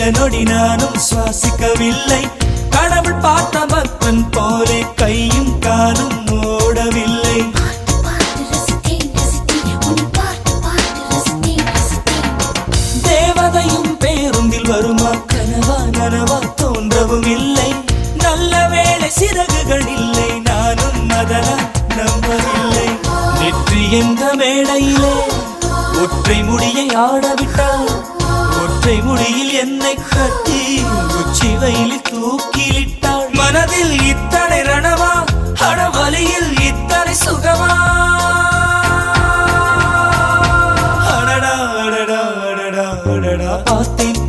சில நொடி நானும் சுவாசிக்கவில்லை. கடவுள் பார்த்த பக்தன் போலே கையும் காலும் ஓடவில்லை. தேவதையும் பேருந்தில் வருமா, கனவா நனவா தோன்றவும் இல்லை. நல்ல வேளை சிறகுகள் இல்லை, நானும் அதனால் நம்பவில்லை. நெற்றி என்ற மேடையிலே ஒற்றை முடியை ஆடவிட்டாள். ஒற்றை முடியில் என்னை கட்டி உச்சி வயலில் தூக்கிலிட்டாள். மனதில் இத்தனை ரணமா, அடவலியில் இத்தனை சுகமா. அடடா அடடா அடடா அடடா பார்த்தேன்